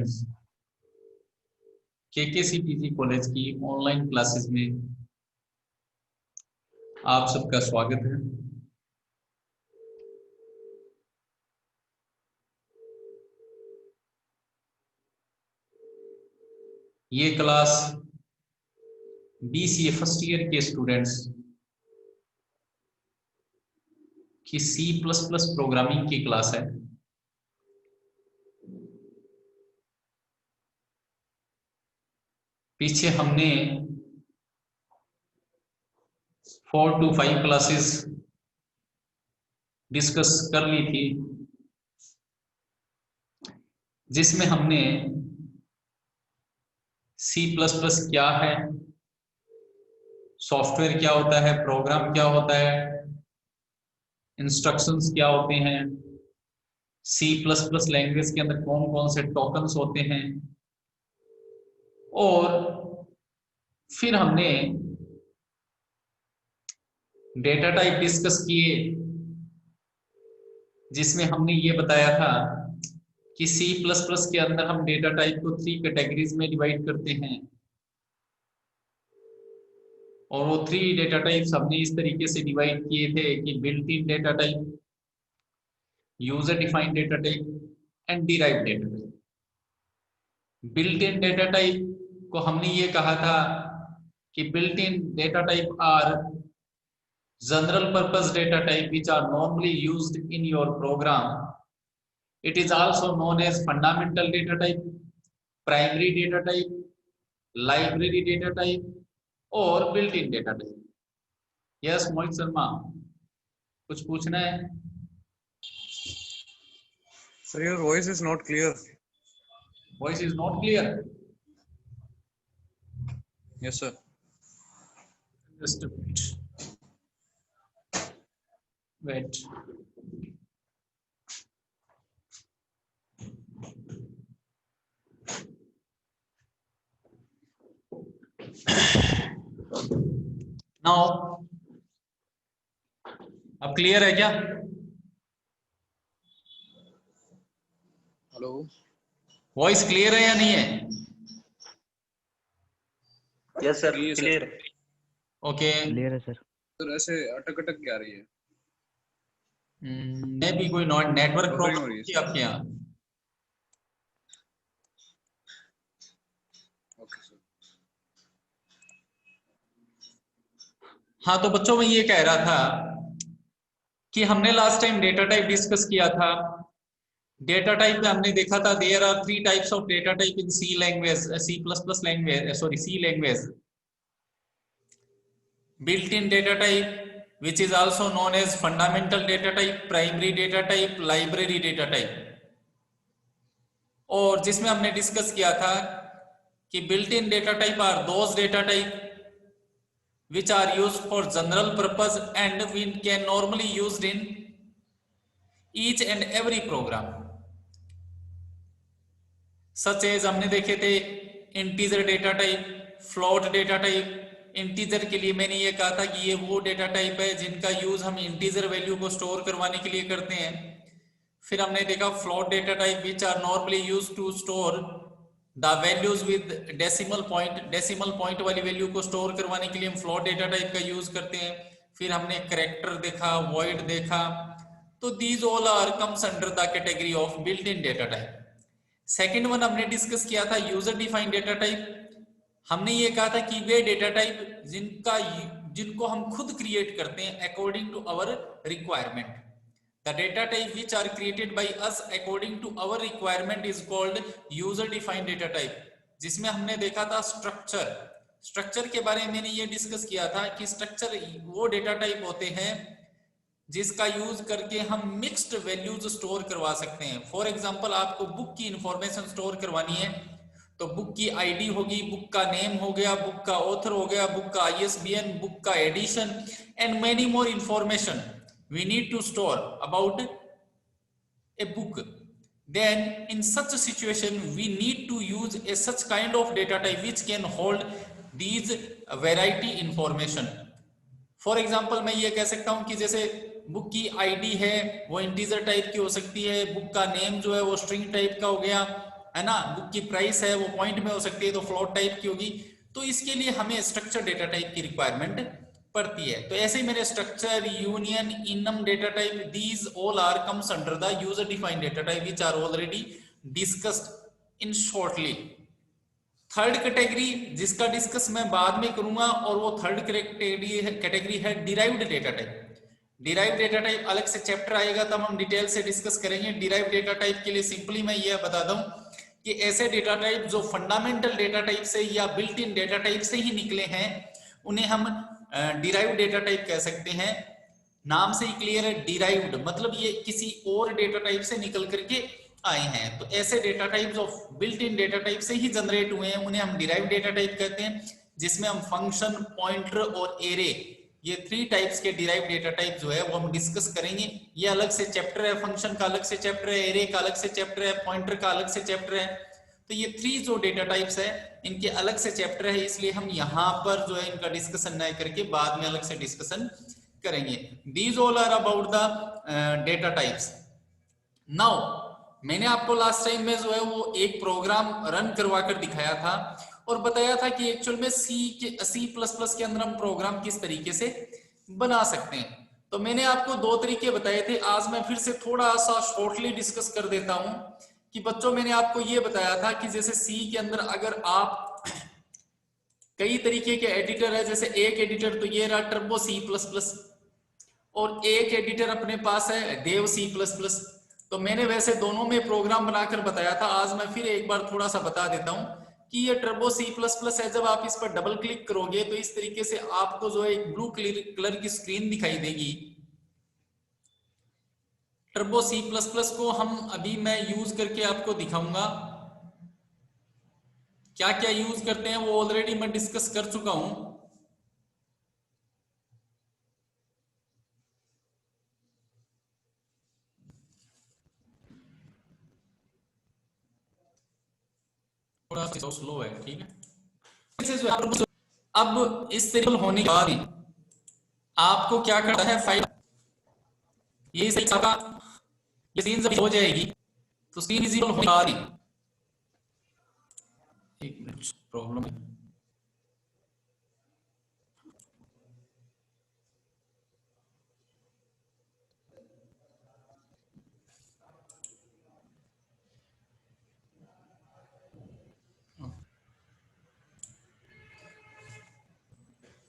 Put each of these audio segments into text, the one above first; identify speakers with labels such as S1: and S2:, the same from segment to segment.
S1: Students, केकेसीपीजी college की online classes में आप सबका स्वागत है। ये क्लास बीसीए फर्स्ट ईयर के स्टूडेंट्स की C++ प्रोग्रामिंग की क्लास है। पीछे हमने 4 to 5 क्लासेस डिस्कस कर ली थी, जिसमें हमने C++ क्या है, सॉफ्टवेयर क्या होता है, प्रोग्राम क्या होता है, इंस्ट्रक्शंस क्या होते हैं, C++ लैंग्वेज के अंदर कौन कौन से टोकन्स होते हैं, और फिर हमने डेटा टाइप डिस्कस किए, जिसमें हमने ये बताया था कि C++ के अंदर हम डेटा टाइप को 3 कैटेगरीज में डिवाइड करते हैं, और वो 3 डेटा टाइप्स हमने इस तरीके से डिवाइड किए थे कि built in data type, user defined data type and derived data type. Built in data type को हमने ये कहा था कि built in data type are general purpose data type which are normally used in your program. It is also known as fundamental data type, primary data type, library data type और built-in data type. Yes, Mohit Sharma, कुछ पूछना है?
S2: Sir, your voice is not clear.
S1: Voice is not clear.
S2: Yes, sir.
S1: Just a minute. Wait. Now, अब clear है क्या?
S2: Hello,
S1: voice clear है या नहीं है?
S3: यस सर, क्लियर है।
S1: ओके,
S4: क्लियर है सर।
S2: सर ऐसे अटक अटक क्या रही है?
S1: मैं भी कोई नेटवर्क
S2: हो
S1: प्रॉब्लम
S2: रही है
S1: थी आपके यहाँ?
S2: Okay sir.
S1: हाँ, तो बच्चों में ये कह रहा था कि हमने last time data type discuss किया था। डेटा टाइप में हमने देखा था there are 3 types of data type in C language, C++ language, sorry C language. Built in data type which is also known as fundamental data type, primary data type, library data type। और जिसमें हमने discuss किया था कि built in data type are those data type which are used for general purpose and we can normally used in each and every program, such as हमने देखे थे integer data type, float data type. Integer के लिए मैंने ये कहा था कि ये वो डेटा टाइप है जिनका यूज हम इंटीजर वैल्यू को स्टोर करवाने के लिए करते हैं। फिर हमने देखा float data type which are normally use to store the values with decimal point. Decimal point वाली वैल्यू को स्टोर करवाने के लिए हम फ्लोट डेटा टाइप का यूज करते हैं। फिर हमने कैरेक्टर देखा, वॉइड देखा। तो these all are comes under the category of built in data type. Second one हमने डिस्कस किया था यूजर डिफाइंड डेटा टाइप। हमने ये कहा था कि वे डेटा टाइप जिनको हम खुद क्रिएट करते हैं according to our requirement. The data type which are created by us according to our requirement is called user defined data type. जिसमें हमने देखा था स्ट्रक्चर के बारे में मैंने ये डिस्कस किया था कि स्ट्रक्चर वो डेटा टाइप होते हैं जिसका यूज करके हम मिक्स्ड वैल्यूज स्टोर करवा सकते हैं। फॉर एग्जांपल, आपको बुक की इंफॉर्मेशन स्टोर करवानी है तो बुक की आईडी होगी, बुक का नेम हो गया, बुक का ऑथर हो गया, बुक का ISBN, बुक का edition and many more information we need to store about a book. Then in such a situation we need to use a such kind of data type which can hold these variety information। For example मैं ये कह सकता हूं कि जैसे book की ID है वो इंटीजर टाइप की हो सकती है, बुक का नेम जो है वो स्ट्रिंग टाइप का हो गया, है ना, बुक की प्राइस है वो पॉइंट में हो सकती है तो फ्लोट टाइप की होगी। तो इसके लिए हमें स्ट्रक्चर डेटा टाइप की रिक्वायरमेंट पड़ती है। तो ऐसे ही मेरे structure, union, enum data type, these all are comes under the user defined data type which are already discussed in shortly. Third category जिसका डिस्कस मैं बाद में करूंगा, और वो थर्ड कैटेगरी है derived data type. Derive data type अलग से चैप्टर आएगा तब हम डिटेल से डिस्कस करेंगे। डिराइव डेटा टाइप के लिए सिंपली मैं यह बता दूं कि ऐसे डेटा टाइप जो फंडामेंटल डेटा टाइप से या बिल्ट इन डेटा टाइप से ही निकले हैं उन्हें हम डिराइव डेटा टाइप कह सकते हैं। नाम से ही क्लियर है, डिराइव्ड मतलब ये किसी और डेटा टाइप से निकल करके आए हैं। तो ऐसे डेटा टाइप जो बिल्ट इन डेटा टाइप से ही जनरेट हुए हैं उन्हें हम डिराइव डेटा टाइप कहते हैं, जिसमें हम फंक्शन, पॉइंटर और एरे, ये 3 टाइप्स के डिराइव डेटा टाइप जो है वो हम डिस्कस करेंगे। ये अलग से चैप्टर है, फंक्शन का अलग से चैप्टर है, एरे का अलग से चैप्टर है, पॉइंटर का अलग से चैप्टर है। तो ये 3 जो डेटा टाइप्स है इनके अलग से चैप्टर है, इसलिए हम यहाँ पर जो है इनका डिस्कशन नहीं करके बाद में अलग से डिस्कशन करेंगे। These all are about the data types. Now मैंने आपको लास्ट टाइम में जो है वो एक प्रोग्राम रन करवा कर दिखाया था और बताया था कि एक्चुअल में C++ के अंदर हम प्रोग्राम किस तरीके से बना सकते हैं। तो मैंने आपको 2 तरीके बताए थे, आज मैं फिर से थोड़ा सा शॉर्टली डिस्कस कर देता हूं कि बच्चों मैंने आपको ये बताया था कि जैसे C के अंदर अगर आप कई तरीके के एडिटर है, जैसे एक एडिटर तो ये रहा टर्बो C++, और एक एडिटर अपने पास है डेव C++। तो मैंने वैसे दोनों में प्रोग्राम बनाकर बताया था, आज मैं फिर एक बार थोड़ा सा बता देता हूं कि ये टर्बो C++ है। जब आप इस पर डबल क्लिक करोगे तो इस तरीके से आपको जो है एक ब्लू कलर की स्क्रीन दिखाई देगी। टर्बो C++ को हम अभी मैं यूज करके आपको दिखाऊंगा, क्या क्या यूज करते हैं वो ऑलरेडी मैं डिस्कस कर चुका हूं। थोड़ा सा स्लो है, ठीक है। अब इस तरीके होने के बाद आपको क्या करना है, फाइल ये सही आपका ये सीन जब हो जाएगी तो सीन विजिबल होने के बाद एक मिनट प्रॉब्लम है।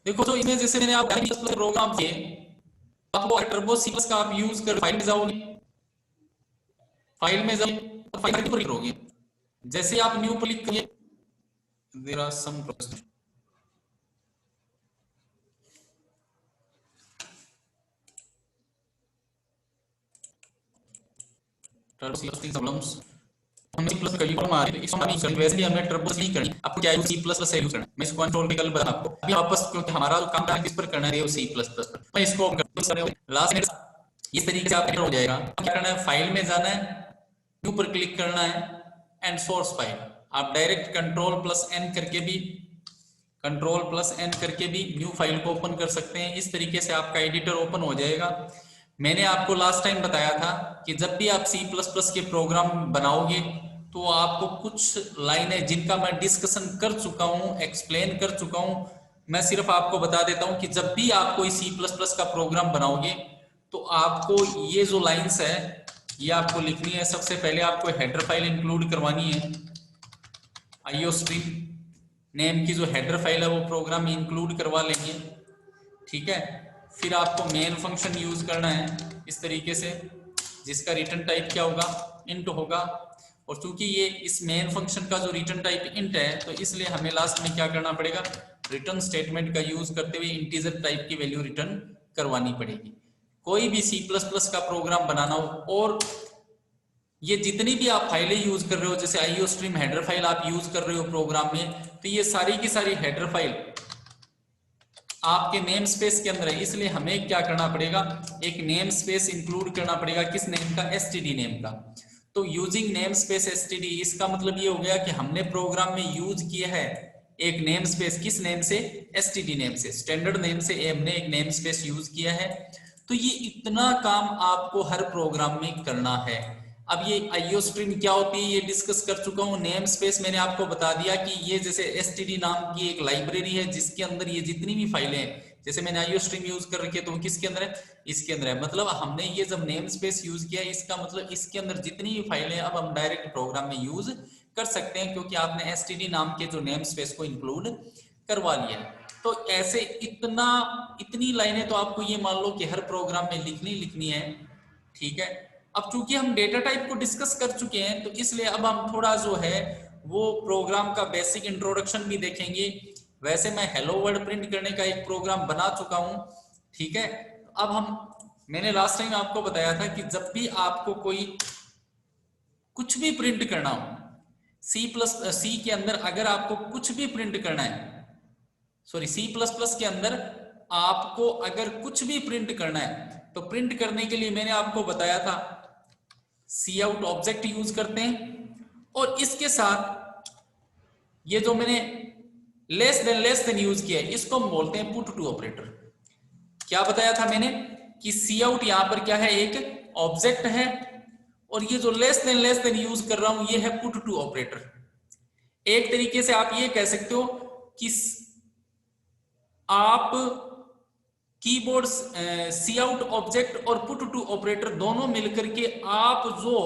S1: देखो तो इसमें जैसे मैंने आप प्रोग्राम किए, आपको टर्बो C++ का आप यूज कर फाइल में जाओगे, फाइल में जाओगे तो फाइल पर क्लिक करोगे, जैसे आप न्यू पर क्लिक करिए there are some process. Turbo C++ problems हमने प्लस कहीं पर मारे इसको हम नहीं वैसे भी हमें टर्बो नहीं करनी, आपको क्या C++ से यूज करना है। मैं इसको कंट्रोल के कल बता आपको अभी वापस, क्योंकि हमारा जो काम है किस पर करना है वो C++ पर। मैं इसको लास्ट में इस तरीके से आप हो जाएगा। क्या करना है, फाइल में जाना है, न्यू पर क्लिक करना है एंड सोर्स फाइल। आप डायरेक्ट कंट्रोल+N करके भी न्यू फाइल को ओपन कर सकते हैं। इस तरीके से आपका एडिटर ओपन हो जाएगा। मैंने आपको लास्ट टाइम बताया था कि जब भी आप C++ के प्रोग्राम बनाओगे तो आपको कुछ लाइनें जिनका मैं डिस्कशन कर चुका हूं, एक्सप्लेन कर चुका हूं, मैं सिर्फ आपको बता देता हूं कि जब भी आप कोई C++ का प्रोग्राम बनाओगे तो आपको ये जो लाइंस है ये आपको लिखनी है। सबसे पहले आपको हेडर फाइल इंक्लूड करवानी है, IOStream नेम की जो हेडर फाइल है वो प्रोग्राम में इंक्लूड करवा लेंगे, ठीक है। फिर आपको मेन फंक्शन यूज करना है इस तरीके से, जिसका रिटर्न टाइप क्या होगा, इंट होगा। और चूंकि ये इस मेन फंक्शन का जो रिटर्न टाइप इंट है तो इसलिए हमें लास्ट में क्या करना पड़ेगा, रिटर्न स्टेटमेंट का यूज करते हुए इंटीजर टाइप की वैल्यू रिटर्न करवानी पड़ेगी। कोई भी C++ का प्रोग्राम बनाना हो, और ये जितनी भी आप फाइलें यूज कर रहे हो, जैसे IOStream हेडर फाइल आप यूज कर रहे हो प्रोग्राम में, तो ये सारी की सारी हेडर फाइल आपके नेम स्पेस के अंदर है। इसलिए हमें क्या करना पड़ेगा, एक नेम स्पेस इंक्लूड करना पड़ेगा। किस नेम का, std नेम का। तो यूजिंग नेम स्पेस std, इसका मतलब ये हो गया कि हमने प्रोग्राम में यूज किया है एक नेम स्पेस। किस नेम से, std नेम से, स्टैंडर्ड नेम से हमने एक नेम स्पेस यूज किया है। तो ये इतना काम आपको हर प्रोग्राम में करना है। अब ये आईओ स्ट्रीम क्या होती है ये डिस्कस कर चुका हूँ। नेम स्पेस मैंने आपको बता दिया कि ये जैसे एसटीडी नाम की एक लाइब्रेरी है जिसके अंदर ये जितनी भी फाइलें हैं, जैसे मैंने आईओ स्ट्रीम यूज कर रखी है तो वो किसके अंदर है, इसके अंदर है। मतलब हमने ये जब नेम स्पेस यूज किया इसका मतलब इसके अंदर जितनी भी फाइलें अब हम डायरेक्ट प्रोग्राम में यूज कर सकते हैं क्योंकि आपने एसटीडी नाम के जो नेम स्पेस को इंक्लूड करवा लिया। तो ऐसे इतनी लाइनें तो आपको ये मान लो कि हर प्रोग्राम में लिखनी है, ठीक है। अब चूंकि हम डेटा टाइप को डिस्कस कर चुके हैं तो इसलिए अब हम थोड़ा जो है वो प्रोग्राम का बेसिक इंट्रोडक्शन भी देखेंगे। वैसे मैं हेलो वर्ल्ड प्रिंट करने का एक प्रोग्राम बना चुका हूं, ठीक है। अब मैंने लास्ट टाइम आपको बताया था कि जब भी आपको कोई कुछ भी प्रिंट करना हो सी के अंदर, अगर आपको कुछ भी प्रिंट करना है, सॉरी C++ के अंदर आपको अगर कुछ भी प्रिंट करना है तो प्रिंट करने के लिए मैंने आपको बताया था काउट ऑब्जेक्ट यूज करते हैं और इसके साथ ये जो मैंने लेस देन यूज किया है इसको हम बोलते हैं पुट टू ऑपरेटर। क्या बताया था मैंने कि काउट यहां पर क्या है, एक ऑब्जेक्ट है और ये जो लेस देन यूज कर रहा हूं ये है पुट टू ऑपरेटर। एक तरीके से आप ये कह सकते हो कि आप कीबोर्ड काउट ऑब्जेक्ट और पुट टू ऑपरेटर दोनों मिलकर के आप जो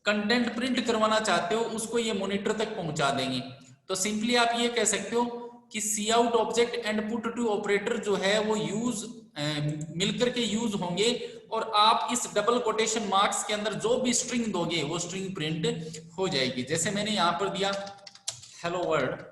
S1: कंटेंट प्रिंट करवाना चाहते हो उसको ये मॉनिटर तक पहुंचा देंगे। तो सिंपली आप ये कह सकते हो कि cout object and put to operator जो है वो मिलकर के यूज होंगे और आप इस डबल कोटेशन मार्क्स के अंदर जो भी स्ट्रिंग दोगे वो स्ट्रिंग प्रिंट हो जाएगी। जैसे मैंने यहां पर दिया हेलो वर्ल्ड,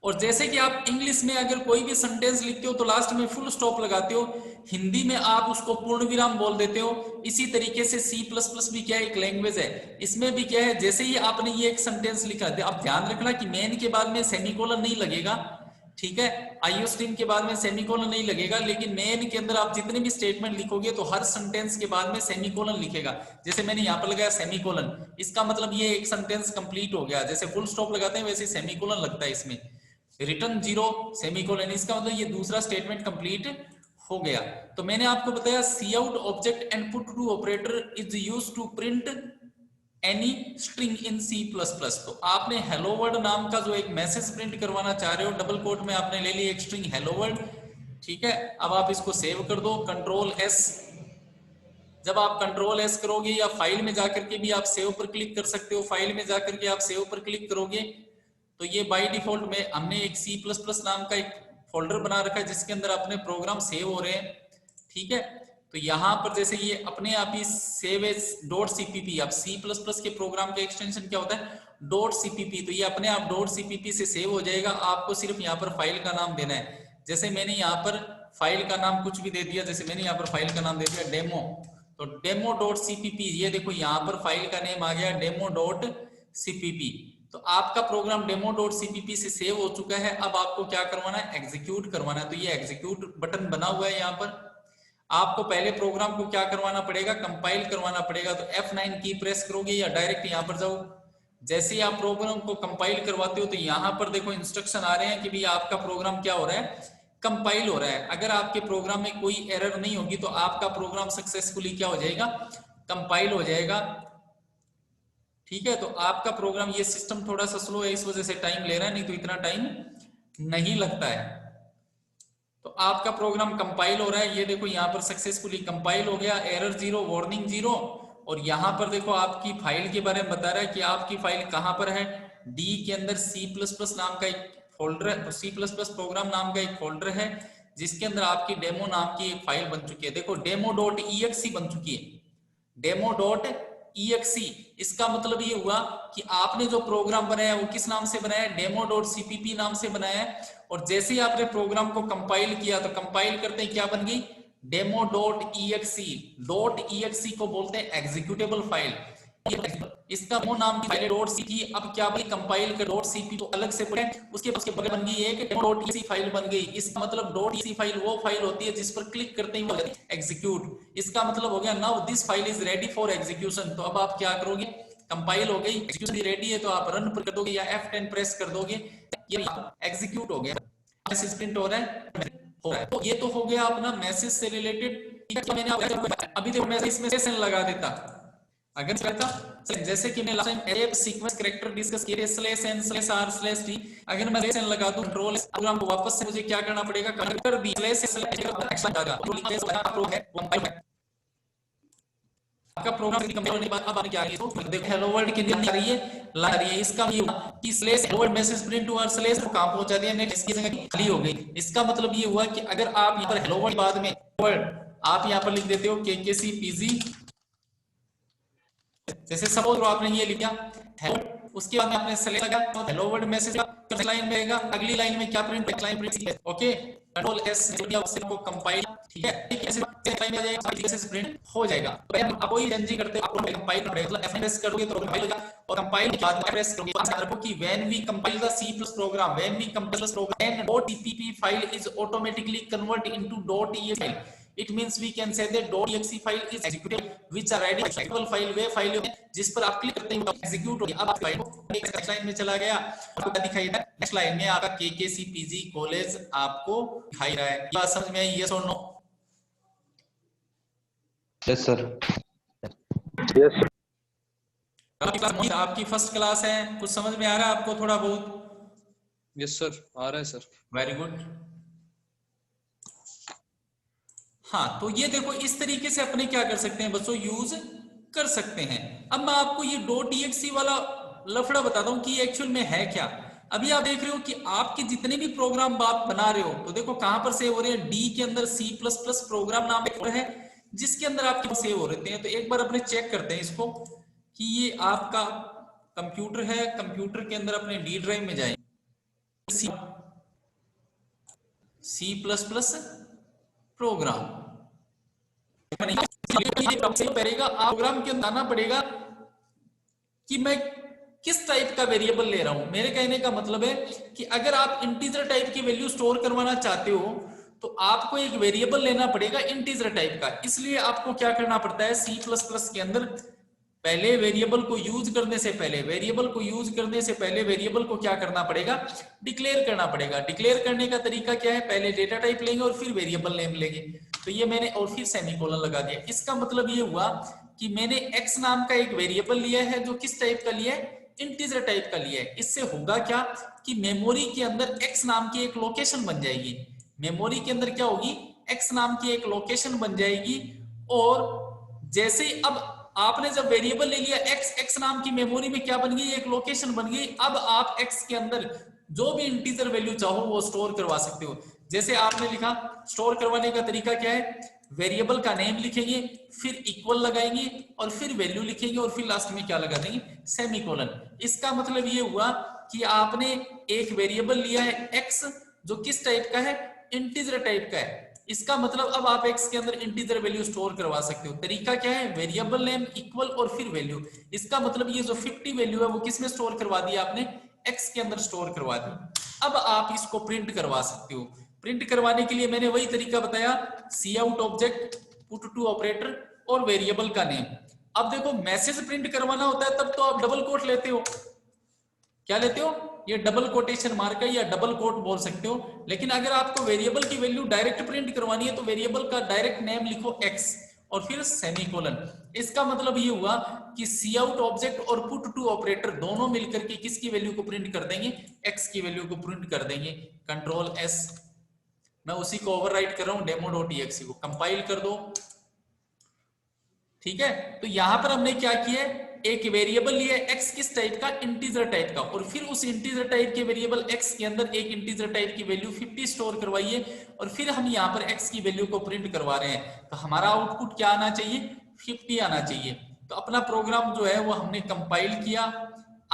S1: और जैसे कि आप इंग्लिश में अगर कोई भी सेंटेंस लिखते हो तो लास्ट में फुल स्टॉप लगाते हो, हिंदी में आप उसको पूर्ण विराम बोल देते हो। इसी तरीके से C++ भी क्या है, एक लैंग्वेज है, इसमें भी क्या है, जैसे ही आपने ये एक सेंटेंस लिखा, आप ध्यान रखना कि मेन के बाद में सेमीकोलन नहीं लगेगा, ठीक है। आईओ स्ट्रीम के बाद में सेमीकोलन नहीं लगेगा, लेकिन मेन के अंदर आप जितने भी स्टेटमेंट लिखोगे तो हर सेंटेंस के बाद में सेमीकोलन लिखेगा। जैसे मैंने यहाँ पर लगाया सेमीकोलन, इसका मतलब ये एक सेंटेंस कंप्लीट हो गया। जैसे फुल स्टॉप लगाते हैं वैसे सेमीकोलन लगता है इसमें। रिटर्न 0 सेमीकोलन, इसका मतलब ये दूसरा स्टेटमेंट कंप्लीट हो गया। तो मैंने आपको बताया cout object and put to operator is used to print any string in C++। तो आपने हेलो वर्ल्ड नाम का जो एक मैसेज प्रिंट करवाना चाह रहे हो, डबल कोट में आपने ले ली एक स्ट्रिंग हेलो वर्ल्ड, ठीक है। अब आप इसको सेव कर दो, कंट्रोल S। जब आप कंट्रोल S करोगे या फाइल में जाकर के भी आप सेव पर क्लिक कर सकते हो, फाइल में जाकर के आप सेव पर क्लिक करोगे तो ये बाय डिफॉल्ट में हमने एक C++ नाम का एक फोल्डर बना रखा है जिसके अंदर अपने प्रोग्राम सेव हो रहे हैं, ठीक है। तो यहाँ पर जैसे ये अपने आप ही सेव एज .cpp, अब C++ के प्रोग्राम का एक्सटेंशन क्या होता है .cpp, तो ये अपने आप .cpp से सेव हो जाएगा। आपको सिर्फ यहाँ पर फाइल का नाम देना है। जैसे मैंने यहाँ पर फाइल का नाम कुछ भी दे दिया, जैसे मैंने यहाँ पर फाइल का नाम दे दिया डेमो, तो demo.cpp, ये देखो यहाँ पर फाइल का नेम आ गया demo.cpp। तो आपका प्रोग्राम demo.cpp से सेव हो चुका है। अब आपको क्या करवाना है, एग्जीक्यूट करवाना है। तो ये एग्जीक्यूट बटन बना हुआ है यहाँ पर। आपको पहले प्रोग्राम को क्या करवाना पड़ेगा, कंपाइल करवाना पड़ेगा। तो F9 की प्रेस करोगे या डायरेक्ट यहाँ पर जाओ। जैसे ही आप प्रोग्राम को कंपाइल करवाते हो तो यहाँ पर देखो इंस्ट्रक्शन आ रहे हैं कि भाई आपका प्रोग्राम क्या हो रहा है, कंपाइल हो रहा है। अगर आपके प्रोग्राम में कोई एरर नहीं होगी तो आपका प्रोग्राम सक्सेसफुली क्या हो जाएगा, कंपाइल हो जाएगा, ठीक है। तो आपका प्रोग्राम, ये सिस्टम थोड़ा सा स्लो है इस वजह से टाइम ले रहा है, नहीं तो इतना टाइम नहीं लगता है। तो आपका प्रोग्राम कंपाइल हो रहा है, ये देखो यहाँ पर सक्सेसफुली कंपाइल हो गया, एरर 0, वार्निंग 0। और यहाँ पर देखो आपकी फाइल के बारे में बता रहा है कि आपकी फाइल कहाँ पर है, डी के अंदर C++ नाम का एक फोल्डर है, C++ प्रोग्राम नाम का एक फोल्डर है जिसके अंदर आपकी डेमो नाम की एक फाइल बन चुकी है। देखो demo.exe बन चुकी है, demo.exe। इसका मतलब ये हुआ कि आपने जो प्रोग्राम बनाया है वो किस नाम से बनाया है, demo.cpp नाम से बनाया है। और जैसे ही आपने प्रोग्राम को कंपाइल किया तो कंपाइल करते ही क्या बन गई, demo.exe। .exe को बोलते हैं एग्जीक्यूटेबल फाइल। इसका वो नाम की फाइल .cp, अब क्या भाई कंपाइल कर .cp तो अलग से पड़े, उसके बगल बन गई एक .exe फाइल बन गई। इसका मतलब .exe फाइल वो फाइल होती है जिस पर क्लिक करते ही वो एग्जीक्यूट। इसका मतलब हो गया now this file is ready for execution. तो अब आप क्या करोगे, कंपाइल हो गई, एग्जीक्यूशन रेडी है तो आप रन पर कर दोगे या F10 प्रेस कर दोगे, ये एग्जीक्यूट हो गया, मैसेज प्रिंट हो रहा है। तो ये तो हो गया अपना मैसेज से रिलेटेड मैंने अभी देखो मैं इसमें सेशन लगा देता, अगर करता जैसे कि मैं last time array sequence character discuss किए slash n slash r slash t, अगर मैं स्लैश एन लगा दूं कंट्रोल प्रोग्राम को वापस से मुझे क्या करना पड़ेगा, कर दी स्लैश स्लैश लगा आपका प्रोग्राम कंप्लीट होने के बाद अब क्या है, तो देखो हेलो वर्ल्ड के लिए आ रही है, ला रही है, इसका ये हुआ कि slash hello world message print हुआ, स्लैश को कहां पहुंचा दिया, नेक्स्ट इसकी जगह खाली हो गई। इसका मतलब ये हुआ कि अगर आप यहां पर हेलो वर्ल्ड बाद में वर्ड आप यहां पर लिख देते हो केकेसी पीजी, जैसे सपोज आपने ये लिखा हेलो, उसके बाद में आपने स्लैश लगा तो हेलो वर्ल्ड मैसेज लाइन में आएगा, अगली लाइन में क्या print, line print, okay control S को कंपाइल, ठीक है, ऐसे लाइन में आ जाएगा, मैसेज प्रिंट हो जाएगा। तो आप कोई चेंज करते हो आपको कंपाइल करेगा, एफएस करोगे तो कंपाइल होगा, और कंपाइल के बाद प्रेस करोगे आपको कि when we compile the C+ program, when we compile the program .cpp file is automatically converted into .exe file, it means we can say that .exe file is executed which are ready executable file, way file जिस पर आप click करते हैं execute होगी। अब file next line में चला गया, आपको क्या दिखाई दे, नेक्स्ट लाइन में आपका केकेसी पीजी कॉलेज आपको दिखाई रहा है। बात समझ में आई, यस और नो?
S3: Yes sir.
S4: यस
S1: आपकी फर्स्ट क्लास है, कुछ समझ में आ रहा है आपको थोड़ा बहुत?
S2: यस सर, आ रहा है सर।
S1: Very good. हाँ, तो ये देखो इस तरीके से अपने क्या कर सकते हैं बच्चों, यूज कर सकते हैं। अब मैं आपको ये .exe वाला लफड़ा बताता हूं कि एक्चुअल में है क्या। अभी आप देख रहे हो कि आपके जितने भी प्रोग्राम आप बना रहे हो तो देखो कहां पर सेव हो रहे हैं, डी के अंदर C++ प्रोग्राम नाम है जिसके अंदर आपके सेव हो रहे हैं। तो एक बार अपने चेक करते हैं इसको कि ये आपका कंप्यूटर है, कंप्यूटर के अंदर अपने डी ड्राइव में जाए, C++ प्रोग्राम पड़ेगा, प्रोग्राम के अंदर आना पड़ेगा कि मैं किस टाइप का वेरिएबल ले रहा हूं। मेरे कहने का मतलब है कि अगर आप इंटीजर टाइप की वैल्यू स्टोर करवाना चाहते हो तो आपको एक वेरिएबल लेना पड़ेगा इंटीजर टाइप का। इसलिए आपको क्या करना पड़ता है, C++ के अंदर पहले वेरिएबल को यूज करने से पहले वेरिएबल को क्या करना पड़ेगा, डिक्लेयर करना पड़ेगा। डिक्लेयर करने का तरीका क्या है, पहले डेटा टाइप लेंगे और फिर वेरिएबल नेम लेंगे। तो ये मैंने और फिर सेमीकोलन लगा दिया। इसका मतलब ये हुआ कि मैंने x नाम का एक वेरिएबल लिया है जो किस टाइप का लिया है, इंटीजर टाइप का लिया है। इससे होगा क्या कि मेमोरी के अंदर x नाम की एक लोकेशन बन जाएगी, मेमोरी के अंदर क्या होगी, x नाम की एक लोकेशन बन जाएगी। और जैसे ही अब आपने जब वेरिएबल ले लिया x नाम की मेमोरी में क्या बन गई, एक लोकेशन बन गई। अब आप x के अंदर जो भी इंटीजर वैल्यू चाहो वो स्टोर करवा सकते हो। जैसे आपने लिखा, स्टोर करवाने का तरीका क्या है, वेरिएबल का नेम लिखेंगे, फिर इक्वल लगाएंगे और फिर वैल्यू लिखेंगे और फिर लास्ट में क्या लगा देंगे, सेमीकोलन। इसका मतलब ये हुआ कि आपने एक वेरिएबल लिया है x जो किस टाइप का है, इंटीजर टाइप का है। इसका मतलब अब आप x के अंदर इंटीजर वैल्यू स्टोर करवा सकते हो। तरीका क्या है, वेरिएबल नेम इक्वल और फिर वैल्यू। इसका मतलब ये जो 50 वैल्यू है वो किसमें स्टोर करवा दी आपने, x के अंदर स्टोर करवा दी। अब आप इसको प्रिंट करवा सकते हो। प्रिंट करवाने के लिए मैंने वही तरीका बताया, cout object, put to operator और वेरिएबल का नेम। अब देखो मैसेज प्रिंट करवाना होता है तब तो आप डबल कोट लेते हो, क्या लेते हो, ये डबल कोटेशन मार्क है या डबल कोट बोल सकते हो। लेकिन अगर आपको वेरिएबल की वैल्यू डायरेक्ट प्रिंट करवानी है तो वेरिएबल का डायरेक्ट नेम लिखो x और फिर सेमीकोलन। इसका मतलब ये हुआ कि cout ऑब्जेक्ट और पुट टू ऑपरेटर दोनों मिलकर के किसकी वैल्यू को प्रिंट कर देंगे, x की वैल्यू को प्रिंट कर देंगे। कंट्रोल S, मैं उसी को ओवरराइट कर रहा हूं, demo.exe को कंपाइल कर दो, ठीक है। तो यहां पर हमने क्या किया, एक वेरिएबल लिया x किस टाइप का, इंटीजर टाइप का, और फिर उस इंटीजर टाइप के वेरिएबल x के अंदर एक इंटीजर टाइप की वैल्यू 50 स्टोर करवाइए और फिर हम यहां पर x की वैल्यू को प्रिंट करवा रहे हैं। तो हमारा आउटपुट क्या आना चाहिए, 50 आना चाहिए। तो अपना प्रोग्राम जो है वो हमने कंपाइल किया,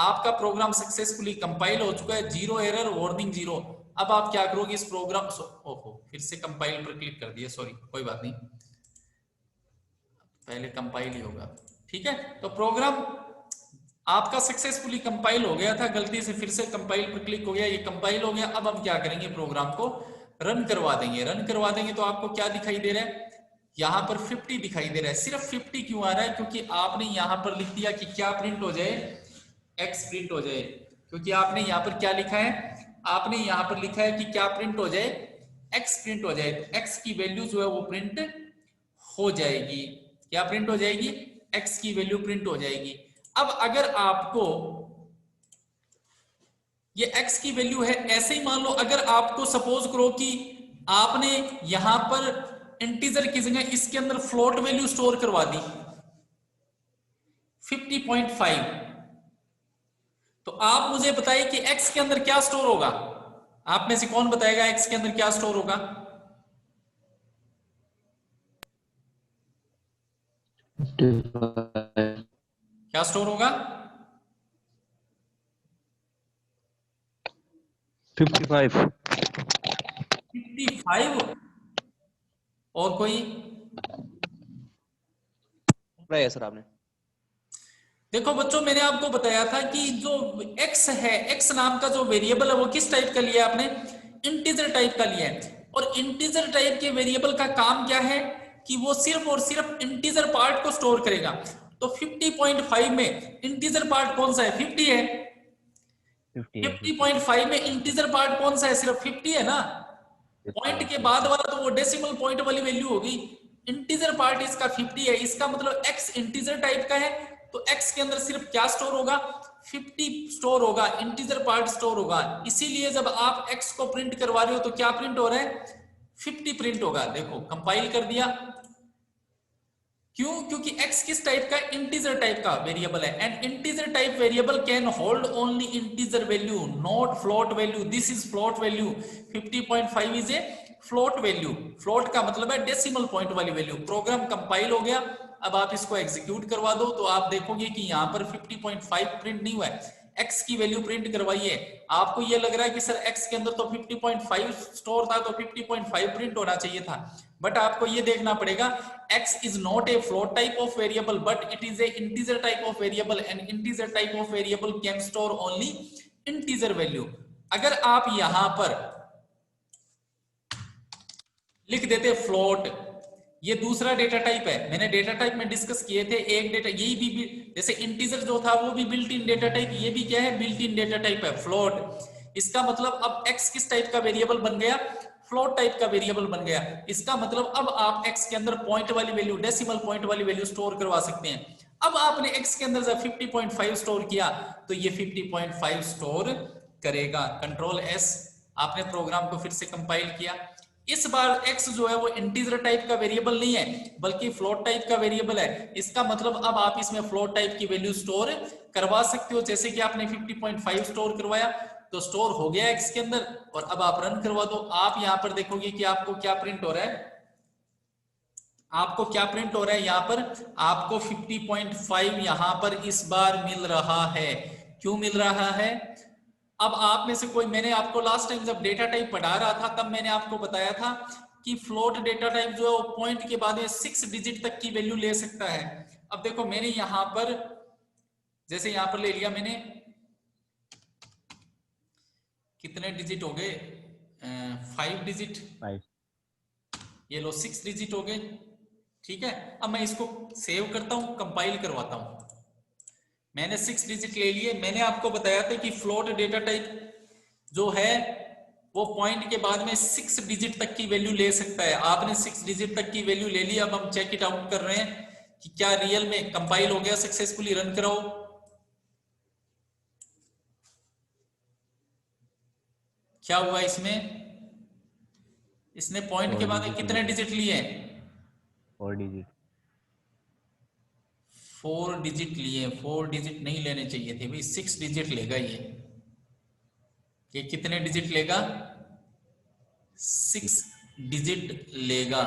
S1: आपका प्रोग्राम सक्सेसफुली कंपाइल हो चुका है, 0 एरर, वार्निंग 0। अब आप क्या करोगे इस प्रोग्राम, ओहो फिर से कंपाइल पर क्लिक कर दिया, सॉरी कोई बात नहीं, पहले कंपाइल ही होगा, ठीक है। तो प्रोग्राम आपका सक्सेसफुली कंपाइल हो गया था, गलती से फिर से कंपाइल पर क्लिक हो गया, ये कंपाइल हो गया। अब हम क्या करेंगे, प्रोग्राम को रन करवा देंगे। रन करवा देंगे तो आपको क्या दिखाई दे रहा है, यहां पर 50 दिखाई दे रहा है। सिर्फ 50 क्यों आ रहा है, क्योंकि आपने यहां पर लिख दिया कि क्या प्रिंट हो जाए, x प्रिंट हो जाए। क्योंकि आपने यहां पर क्या लिखा है, आपने यहां पर लिखा है कि क्या प्रिंट हो जाए, x प्रिंट हो जाए। तो x की वैल्यू जो है वो प्रिंट हो जाएगी। क्या प्रिंट हो जाएगी? x की वैल्यू प्रिंट हो जाएगी। अब अगर आपको ये x की वैल्यू है, ऐसे ही मान लो अगर आपको सपोज करो कि आपने यहां पर इंटीजर की जगह इसके अंदर फ्लोट वैल्यू स्टोर करवा दी 50.5, तो आप मुझे बताइए कि x के अंदर क्या स्टोर होगा? आप में से कौन बताएगा x के अंदर क्या स्टोर होगा? क्या स्टोर होगा?
S4: 55।
S1: 55। और कोई?
S3: है सर आपने।
S1: देखो बच्चों, मैंने आपको बताया था कि जो x है, x नाम का जो वेरिएबल है वो किस टाइप का लिया आपने? इंटीजर टाइप का लिया है। और इंटीजर टाइप के वेरिएबल का काम क्या है कि वो सिर्फ और सिर्फ इंटीजर पार्ट को स्टोर करेगा। तो 50.5 में इंटीजर पार्ट कौन सा है? 50 है। 50.5 में इंटीजर पार्ट कौन सा है? सिर्फ 50 है ना। पॉइंट के बाद वाला तो वो डेसिमल पॉइंट वाली वैल्यू होगी। इंटीजर पार्ट इसका 50 है, इसका मतलब x इंटीजर टाइप का है, तो x के अंदर सिर्फ क्या स्टोर होगा? 50 स्टोर होगा, इंटीजर पार्ट स्टोर होगा। इसीलिए जब आप x को प्रिंट करवा रहे हो तो क्या प्रिंट हो रहा है? 50 प्रिंट होगा। देखो कंपाइल कर दिया। क्यों? क्योंकि x किस टाइप का? इंटीजर टाइप का वेरिएबल है, and integer type variable can hold only integer value, not float value. This is float value. 50.5 is a float value. Float का मतलब है डेसिमल पॉइंट वाली वैल्यू। प्रोग्राम कंपाइल हो गया। अब आप इसको एग्जीक्यूट करवा दो तो आप देखोगे कि यहां पर 50.5 प्रिंट नहीं हुआ है, x की वैल्यू प्रिंट करवाइए। आपको ये लग रहा है कि सर x के अंदर तो 50.5 स्टोर था तो 50.5 प्रिंट होना चाहिए था, बट आपको ये देखना पड़ेगा x is not a float type of variable but it is a integer type of variable and integer type of variable can store only integer value। अगर आप यहां पर लिख देते फ्लोट, ये दूसरा डेटा टाइप है, मैंने डेटा टाइप में डिस्कस किए थे। एक डेटा यही भी जैसे इंटीजर जो था वो भी बिल्ट इन डेटा टाइप, ये भी क्या है? बिल्ट इन डेटा टाइप है फ्लोट। इसका मतलब अब x किस टाइप का वेरिएबल बन गया? फ्लोट टाइप का वेरिएबल बन गया। इसका मतलब अब आप x के अंदर पॉइंट वाली वैल्यू, डेसिमल पॉइंट वाली वैल्यू स्टोर करवा सकते हैं। अब आपने x के अंदर जब 50.5 स्टोर किया तो ये 50.5 स्टोर करेगा। कंट्रोल S, आपने प्रोग्राम को फिर से कंपाइल किया। इस बार x जो है वो इंटीजर टाइप का वेरिएबल नहीं है बल्कि फ्लोट टाइप का वेरिएबल है। इसका मतलब अब आप इसमें फ्लोट टाइप की वैल्यू स्टोर करवा सकते हो। जैसे कि आपने 50.5 स्टोर करवाया तो स्टोर हो गया x के अंदर, और अब आप रन करवा दो। आप यहां पर देखोगे कि आपको क्या प्रिंट हो रहा है? आपको क्या प्रिंट हो रहा है? यहां पर आपको 50.5 यहां पर इस बार मिल रहा है। क्यों मिल रहा है? अब आप में से कोई, मैंने आपको लास्ट टाइम जब डेटा टाइप पढ़ा रहा था तब मैंने आपको बताया था कि फ्लोट डेटा टाइप जो है वो पॉइंट के बाद में 6 डिजिट तक की वैल्यू ले सकता है। अब देखो मैंने यहां पर, जैसे यहां पर ले लिया मैंने, कितने डिजिट हो गए? 5 डिजिट।
S4: 5।
S1: ये लो 6 डिजिट हो गए। ठीक है, अब मैं इसको सेव करता हूं, कंपाइल करवाता हूं। मैंने 6 डिजिट ले लिए। मैंने आपको बताया था कि फ्लोट डेटा टाइप जो है वो पॉइंट के बाद में 6 डिजिट तक की वैल्यू ले सकता है। आपने 6 डिजिट तक की वैल्यू ले ली। अब हम चेक इट आउट कर रहे हैं कि क्या रियल में कंपाइल हो गया सक्सेसफुली। रन कराओ। क्या हुआ इसमें? इसने पॉइंट के बाद में कितने डिजिट लिए हैं?
S4: 4 डिजिट।
S1: 4 डिजिट लिए। 4 डिजिट नहीं लेने चाहिए थे भाई, 6 डिजिट लेगा ये कितने डिजिट लेगा? 6 डिजिट लेगा।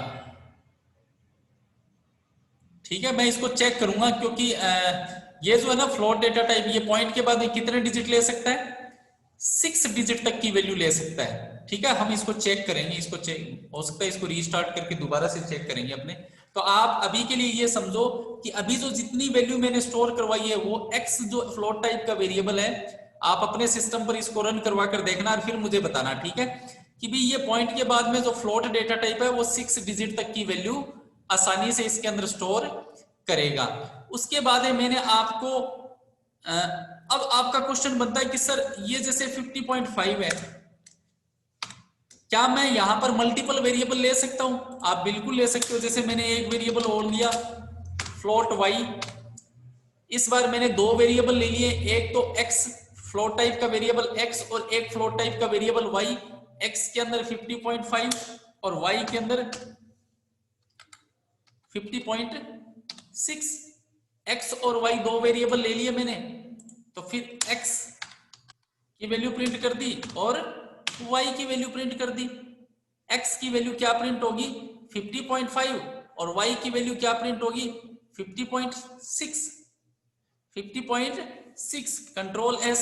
S1: ठीक है, मैं इसको चेक करूंगा क्योंकि ये जो है ना फ्लोट डेटा टाइप, ये पॉइंट के बाद में कितने डिजिट ले सकता है? 6 डिजिट तक की वैल्यू ले सकता है। ठीक है, हम इसको चेक करेंगे। इसको चेक हो सकता है इसको रीस्टार्ट करके दोबारा से चेक करेंगे अपने। तो आप अभी के लिए ये समझो कि अभी जो जितनी वैल्यू मैंने स्टोर करवाई है वो x जो फ्लोट टाइप का वेरिएबल है, आप अपने सिस्टम पर इसको रन करवा कर देखना और फिर मुझे बताना। ठीक है, कि भाई ये पॉइंट के बाद में जो फ्लोट डेटा टाइप है वो 6 डिजिट तक की वैल्यू आसानी से इसके अंदर स्टोर करेगा। उसके बाद मैंने आपको अब आपका क्वेश्चन बनता है कि सर ये जैसे 50.5 है, क्या मैं यहां पर मल्टीपल वेरिएबल ले सकता हूं? आप बिल्कुल ले सकते हो। जैसे मैंने एक वेरिएबल और लिया फ्लोट y, इस बार मैंने दो वेरिएबल ले लिए, एक तो x फ्लोट टाइप का वेरिएबल x और एक फ्लोट टाइप का वेरिएबल y। x के अंदर 50.5 और y के अंदर 50.6। x और y दो वेरिएबल ले लिए मैंने, तो फिर x की वैल्यू प्रिंट कर दी और y की वैल्यू प्रिंट कर दी। x की वैल्यू क्या प्रिंट होगी? 50.5 और y की वैल्यू क्या प्रिंट होगी? 50.6। 50.6 कंट्रोल S।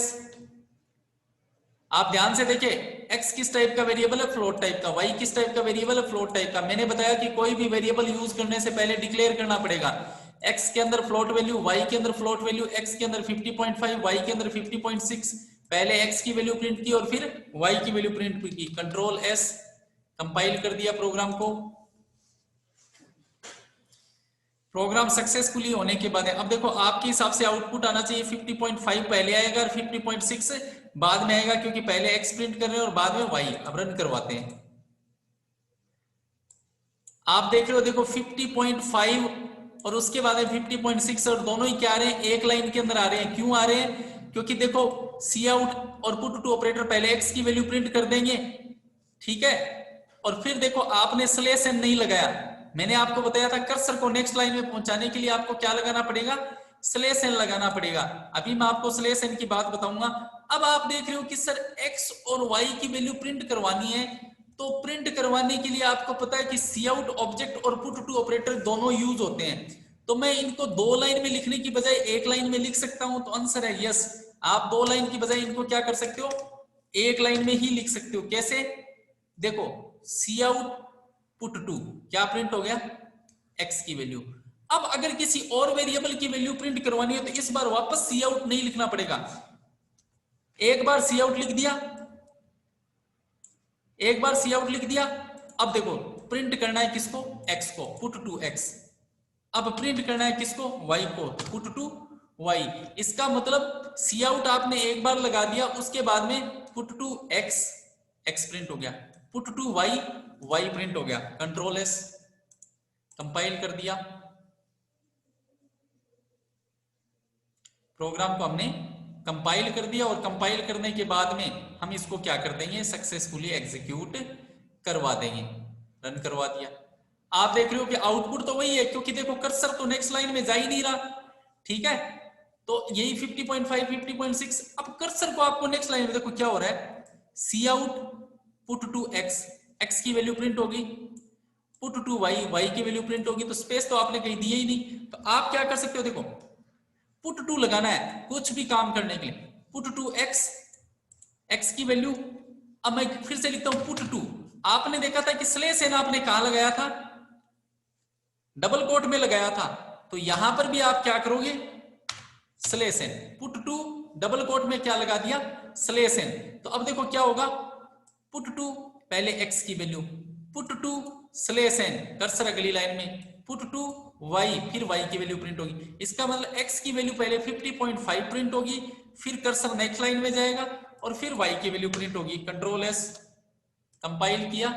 S1: आप ध्यान से देखिए, x किस टाइप का वेरिएबल है? फ्लोट टाइप का। y किस टाइप का वेरिएबल है? फ्लोट टाइप का। मैंने बताया कि कोई भी वेरिएबल यूज करने से पहले डिक्लेयर करना पड़ेगा। x के अंदर फ्लोट वैल्यू, y के अंदर फ्लोट वैल्यू, x के अंदर 50.5, y के अंदर 50.6। पहले x की वैल्यू प्रिंट की और फिर y की वैल्यू प्रिंट की। कंट्रोल S, कंपाइल कर दिया प्रोग्राम को। प्रोग्राम सक्सेसफुली होने के बाद अब देखो आपके हिसाब से आउटपुट आना चाहिए 50.5 पहले आएगा और 50.6 बाद में आएगा, क्योंकि पहले x प्रिंट कर रहे हैं और बाद में y। अब रन करवाते हैं। आप देख रहे हो, देखो 50.5 और उसके बाद में 50.6 और दोनों ही क्या आ रहे हैं? एक लाइन के अंदर आ रहे हैं। क्यों आ रहे हैं? क्योंकि देखो सी आउट और पुट टू ऑपरेटर पहले x की वैल्यू प्रिंट कर देंगे, ठीक है, और फिर देखो आपने स्लैश एन नहीं लगाया। मैंने आपको बताया था कर्सर को नेक्स्ट लाइन में पहुंचाने के लिए आपको क्या लगाना पड़ेगा? स्लैश एन लगाना पड़ेगा। अभी मैं आपको स्लैश एन की बात बताऊंगा। अब आप देख रहे हो कि सर x और y की वैल्यू प्रिंट करवानी है, तो प्रिंट करवाने के लिए आपको पता है कि सी आउट ऑब्जेक्ट और पुट टू ऑपरेटर दोनों यूज होते हैं। तो मैं इनको दो लाइन में लिखने की बजाय एक लाइन में लिख सकता हूं। तो आंसर है यस। आप दो लाइन की बजाय इनको क्या कर सकते हो? एक लाइन में ही लिख सकते हो। कैसे? देखो सी आउट पुट टू क्या प्रिंट हो गया? x की वैल्यू। अब अगर किसी और वेरिएबल की वैल्यू प्रिंट करवानी है तो इस बार वापस सी आउट नहीं लिखना पड़ेगा। एक बार सी आउट लिख दिया, एक बार सी आउट लिख दिया। अब देखो प्रिंट करना है किसको? x को, पुट टू x। अब प्रिंट करना है किसको? y को, पुट टू y। इसका मतलब सी आउट आपने एक बार लगा दिया, उसके बाद में put to x, x print हो गया, put to y, y print हो गया। कंट्रोल S, कंपाइल कर दिया। प्रोग्राम को हमने कंपाइल कर दिया और कंपाइल करने के बाद में हम इसको क्या कर देंगे? सक्सेसफुली एग्जीक्यूट करवा देंगे। रन करवा दिया। आप देख रहे हो कि आउटपुट तो वही है, क्योंकि देखो कर्सर तो नेक्स्ट लाइन में जा ही नहीं रहा, ठीक है। तो यही 50.5, 50.6। अब कर्सर को आपको नेक्स्ट लाइन में देखो क्या हो रहा है? C out put to x, x की वैल्यू प्रिंट होगी, पुट टू y, y की वैल्यू प्रिंट होगी। तो स्पेस तो आपने कहीं दिया ही नहीं। तो आप क्या कर सकते हो? देखो पुट टू लगाना है कुछ भी काम करने के लिए। पुट टू x, x की वैल्यू। अब मैं फिर से लिखता हूं पुट टू। आपने देखा था कि स्लैश एन आपने कहां लगाया था? डबल कोट में लगाया था। तो यहां पर भी आप क्या करोगे? Slash n, put to double quote में क्या लगा दिया? Slash n. तो अब देखो क्या होगा? पुट टू पहले x की value, put to slash n, cursor अगली लाइन में, पुट टू y, फिर y की वैल्यू प्रिंट होगी। इसका मतलब x की वैल्यू पहले 50.5 प्रिंट होगी, फिर कर्सर नेक्स्ट लाइन में जाएगा और फिर y की वैल्यू प्रिंट होगी। कंट्रोल S, कंपाइल किया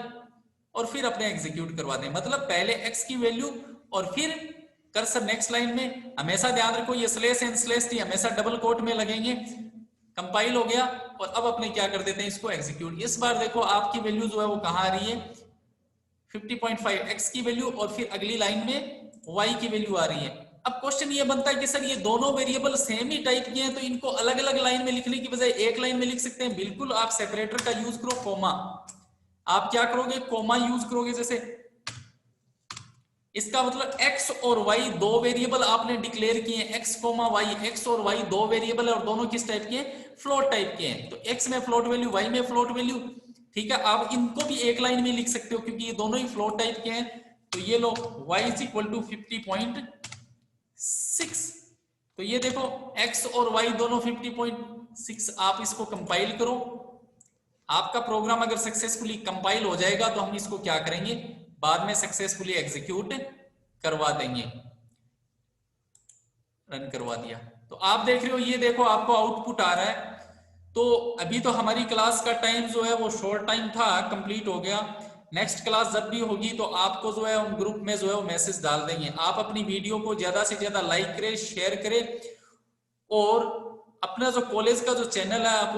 S1: और फिर अपने एग्जीक्यूट करवा दें। मतलब पहले x की वैल्यू और फिर कर्सर नेक्स्ट लाइन में। हमेशा ध्यान रखो ये स्लैश एन स्लैश टी हमेशा डबल कोट में लगेंगे। कंपाइल हो गया और अब अपने क्या कर देते हैं? इसको एग्जीक्यूट। इस बार देखो आपकी वैल्यू जो है वो कहां आ रही है? 50.5 x की वैल्यू और फिर अगली लाइन में y की वैल्यू आ रही है। अब क्वेश्चन ये बनता है कि सर ये दोनों वेरिएबल सेम ही टाइप के हैं, तो इनको अलग अलग लाइन में लिखने की बजाय एक लाइन में लिख सकते हैं। बिल्कुल आप सेपरेटर का यूज करो, कोमा। आप क्या करोगे? कोमा यूज करोगे। जैसे इसका मतलब x और y दो वेरिएबल आपने डिक्लेयर किए हैं, x, y, x और y दो वेरिएबल है और दोनों किस टाइप के हैं? फ्लोट टाइप के हैं। तो x में फ्लोट वैल्यू, y में फ्लोट वैल्यू, ठीक है। आप इनको भी एक लाइन में लिख सकते हो क्योंकि ये दोनों ही फ्लोट टाइप के हैं। तो ये लो y इज इक्वल टू 50.6। तो ये देखो x और y दोनों 50.6। आप इसको कंपाइल करो। आपका प्रोग्राम अगर सक्सेसफुली कंपाइल हो जाएगा तो हम इसको क्या करेंगे? बाद में सक्सेसफुली एग्जीक्यूट करवा देंगे। रन करवा दिया। तो आप देख रहे हो, ये देखो आपको आउटपुट आ रहा है। तो अभी तो हमारी क्लास का टाइम जो है वो शॉर्ट टाइम था, कंप्लीट हो गया। नेक्स्ट क्लास जब भी होगी तो आपको जो है उन ग्रुप में जो है वो मैसेज डाल देंगे। आप अपनी वीडियो को ज्यादा से ज्यादा लाइक करें, शेयर करें, और अपना जो कॉलेज का जो चैनल है आप